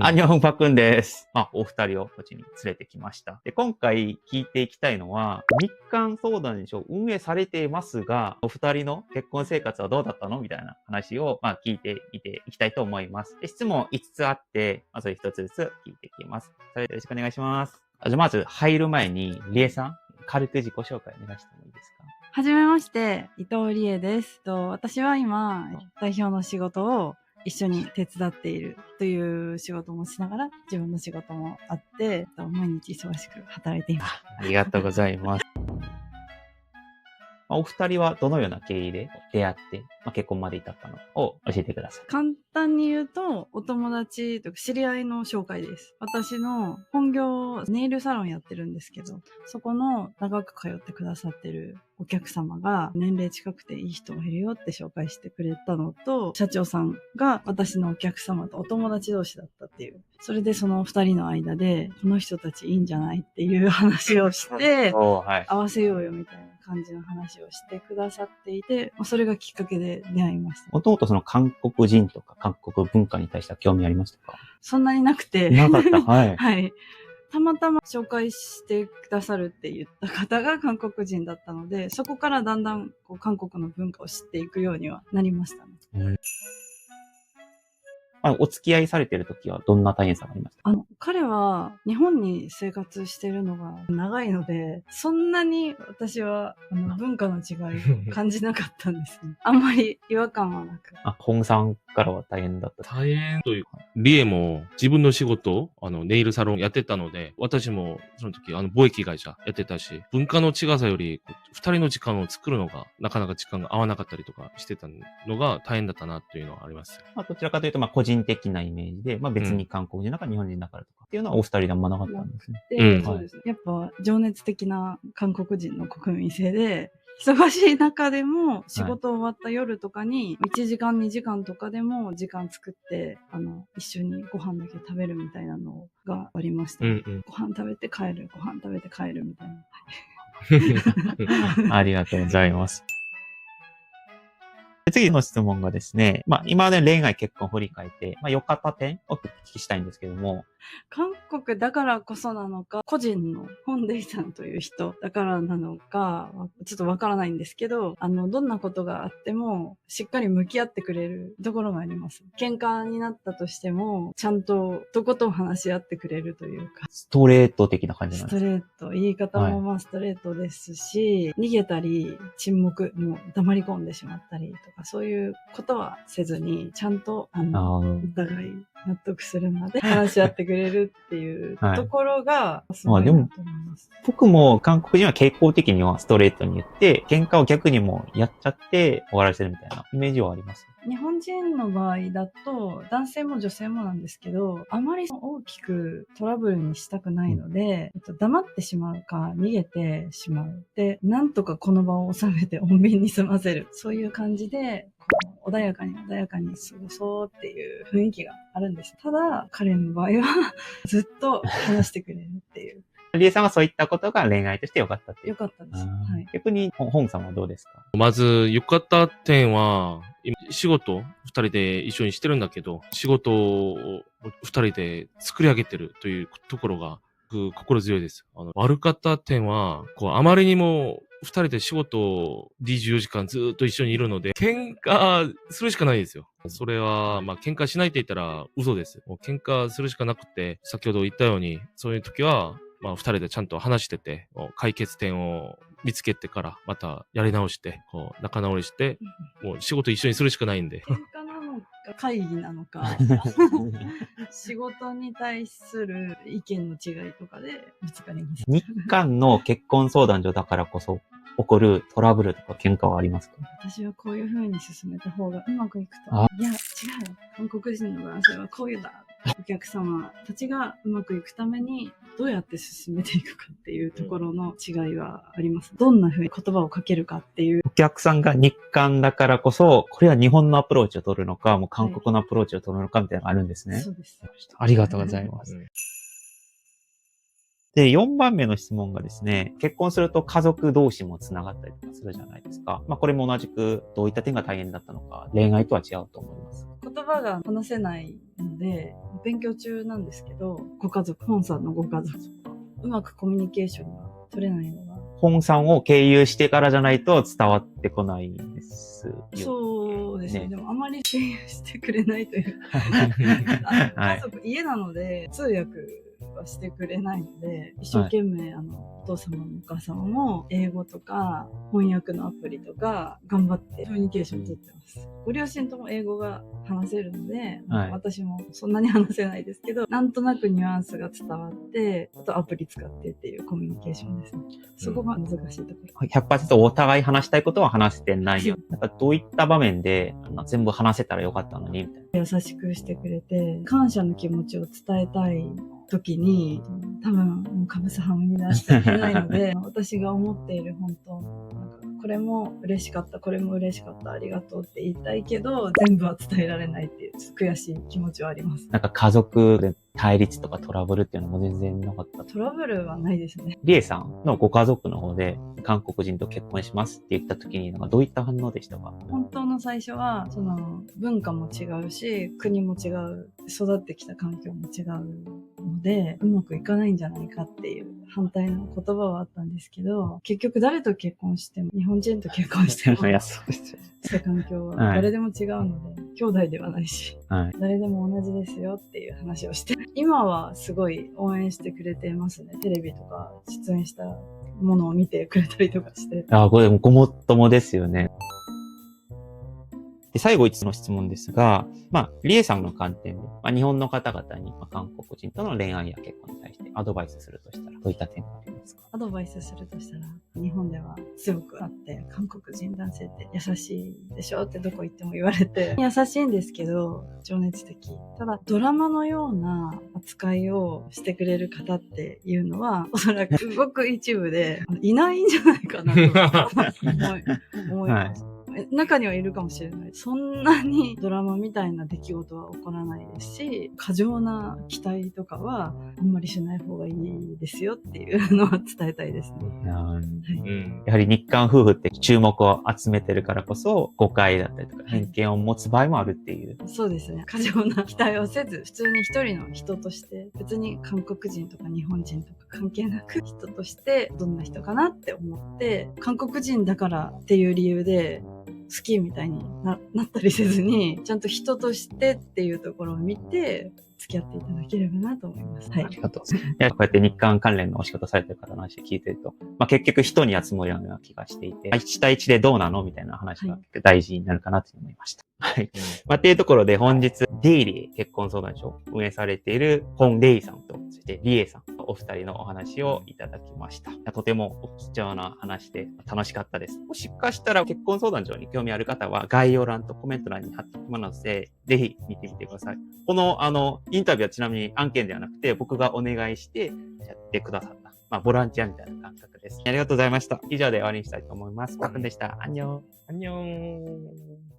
アンニョンパクンです。お二人をこっちに連れてきました。で、今回聞いていきたいのは、日韓相談所運営されていますが、お二人の結婚生活はどうだったのみたいな話を、聞いてみていきたいと思います。で、質問5つあって、それ1つずつ聞いていきます。それでよろしくお願いします。じゃあまず入る前に、リエさん、軽く自己紹介お願いしてもいいですか？はじめまして、伊藤理恵です。私は今、代表の仕事を一緒に手伝っているという仕事もしながら、自分の仕事もあって、毎日忙しく働いています。ありがとうございます。お二人はどのような経緯で出会って、結婚まで至ったのかを教えてください。簡単に言うと、お友達とか知り合いの紹介です。私の本業、ネイルサロンやってるんですけど、そこの長く通ってくださってるお客様が年齢近くていい人がいるよって紹介してくれたのと、社長さんが私のお客様とお友達同士だったっていう。それでその二人の間で、この人たちいいんじゃないっていう話をして、合わせようよみたいな感じの話をしてくださっていて、それがきっかけで出会いました。もともとその韓国人とか韓国文化に対しては興味ありましたか？そんなになくて。なかった。はい。はい。たまたま紹介してくださるって言った方が韓国人だったので、そこからだんだん韓国の文化を知っていくようにはなりましたね。お付き合いされている時はどんな大変さがありましたか？彼は日本に生活しているのが長いので、そんなに私は文化の違いを感じなかったんですね。あんまり違和感はなく。ホンさんからは大変だった。大変というか、リエも自分の仕事、ネイルサロンやってたので、私もその時、貿易会社やってたし、文化の違さより、二人の時間を作るのが、なかなか時間が合わなかったりとかしてたのが大変だったなというのはあります。どちらかというと、個人的なイメージで、別に韓国人だから日本人だからとかっていうのはお二人であんまなかったんですね。そうですね。やっぱ情熱的な韓国人の国民性で、忙しい中でも仕事終わった夜とかに1時間2時間とかでも時間作って一緒にご飯だけ食べるみたいなのがありました。ご飯食べて帰る、ご飯食べて帰るみたいな。ありがとうございます。次の質問がですね、今までの恋愛結婚を振り返って、良かった点をお聞きしたいんですけども。韓国だからこそなのか、個人のホンデイさんという人だからなのか、ちょっとわからないんですけど、どんなことがあっても、しっかり向き合ってくれるところがあります。喧嘩になったとしても、ちゃんととことん話し合ってくれるというか。ストレート的な感じなんですか？ストレート。言い方もストレートですし、逃げたり、沈黙、もう黙り込んでしまったりとか、そういうことはせずに、ちゃんと、お互い納得するまで話し合ってくれるっていうところが、すごいなと思います。僕も韓国人は傾向的にはストレートに言って、喧嘩を逆にもやっちゃって終わらせるみたいなイメージはあります。日本人の場合だと、男性も女性もなんですけど、あまり大きくトラブルにしたくないので、黙ってしまうか、逃げてしまう。で、なんとかこの場を収めて穏便に済ませる。そういう感じで、穏やかに過ごそうっていう雰囲気があるんです。ただ、彼の場合はずっと話してくれるっていう。リエさんはそういったことが恋愛として良かったっていう。良かったです。はい。逆に、ホンさんはどうですか？まず、良かった点は、今、仕事、二人で一緒にしてるんだけど、仕事を二人で作り上げてるというところが、心強いです。悪かった点は、あまりにも、二人で仕事を24時間ずっと一緒にいるので、喧嘩するしかないですよ。それは、喧嘩しないって言ったら嘘です。もう喧嘩するしかなくて、先ほど言ったように、そういう時は、二人でちゃんと話してて、解決点を見つけてから、またやり直して、仲直りして、もう仕事一緒にするしかないんで。喧嘩なのか、会議なのか、仕事に対する意見の違いとかでぶつかります。日韓の結婚相談所だからこそ起こるトラブルとか喧嘩はありますか？私はこういう風に進めた方がうまくいくと。いや、違う。韓国人の男性はこういうだ。お客様たちがうまくいくためにどうやって進めていくかっていうところの違いはあります。どんな風に言葉をかけるかっていう。お客さんが日韓だからこそ、これは日本のアプローチを取るのか、もう韓国のアプローチを取るのかみたいなのがあるんですね。そうです。ありがとうございます。で、4番目の質問がですね、結婚すると家族同士もつながったりとかするじゃないですか。これも同じくどういった点が大変だったのか、恋愛とは違うと思います。言葉が話せないので、勉強中なんですけど、ご家族、本さんのご家族、うまくコミュニケーションが取れないのが。本さんを経由してからじゃないと伝わってこないんですよ。そうですね。でもあまり経由してくれないというはい家族、家なので通訳はしてくれないので、一生懸命、お父様もお母様も英語とか翻訳のアプリとか頑張ってコミュニケーション取ってます。ご両親とも英語が話せるので、はい私もそんなに話せないですけど、なんとなくニュアンスが伝わって、あとアプリ使ってっていうコミュニケーションですね。そこが難しいところ。100% お互い話したいことは話せてないよ。なんかどういった場面で全部話せたらよかったのにみたいな。優しくしてくれて、感謝の気持ちを伝えたい時に、多分もうかぶさはみ出していけないので、私が思っている本当、なんかこれも嬉しかった、これも嬉しかった、ありがとうって言いたいけど、全部は伝えられないっていう悔しい気持ちはあります。なんか家族で対立とかトラブルっていうのも全然なかった。トラブルはないですね。リエさんのご家族の方で韓国人と結婚しますって言った時になんかどういった反応でしたか？本当の最初は、文化も違うし、国も違う、育ってきた環境も違うので、うまくいかないんじゃないかっていう反対の言葉はあったんですけど、結局誰と結婚しても、日本人と結婚しても、いや、そうですよ。した環境ははい誰でも違うので、兄弟ではないし、はい。誰でも同じですよっていう話をして、今はすごい応援してくれてますね。テレビとか出演したものを見てくれたりとかして。これもごもっともですよね。で、最後5つの質問ですが、リエさんの観点で、日本の方々に、韓国人との恋愛や結婚に対してアドバイスするとしたら、どういった点がありますか？アドバイスするとしたら、日本では強くあって、韓国人男性って優しいでしょってどこ行っても言われて、優しいんですけど、情熱的。ただ、ドラマのような扱いをしてくれる方っていうのは、おそらくごく一部で、いないんじゃないかなと思います。中にはいるかもしれない。そんなにドラマみたいな出来事は起こらないですし、過剰な期待とかはあんまりしない方がいいですよっていうのは伝えたいですね。やはり日韓夫婦って注目を集めてるからこそ、誤解だったりとか偏見を持つ場合もあるっていう。そうですね。過剰な期待をせず、普通に一人の人として、別に韓国人とか日本人とか関係なく人としてどんな人かなって思って、韓国人だからっていう理由で、好きみたいに なったりせずに、ちゃんと人としてっていうところを見て、付き合っていただければなと思います。はい。ありがとうございます。こうやって日韓関連のお仕事されてる方の話聞いてると、結局人に集まるような気がしていて、1対1でどうなのみたいな話が大事になるかなと思いました。はい。っていうところで本日、デイリー結婚相談所を運営されているホン・レイさんと、そしてリエさん、お二人のお話をいただきました。とても貴重な話で楽しかったです。もしかしたら結婚相談所に興味ある方は概要欄とコメント欄に貼っておきますので、ぜひ見てみてください。このインタビューはちなみに案件ではなくて僕がお願いしてやってくださった、ボランティアみたいな感覚です。ありがとうございました。以上で終わりにしたいと思います。パックンでした。アンニョン。アンニョン。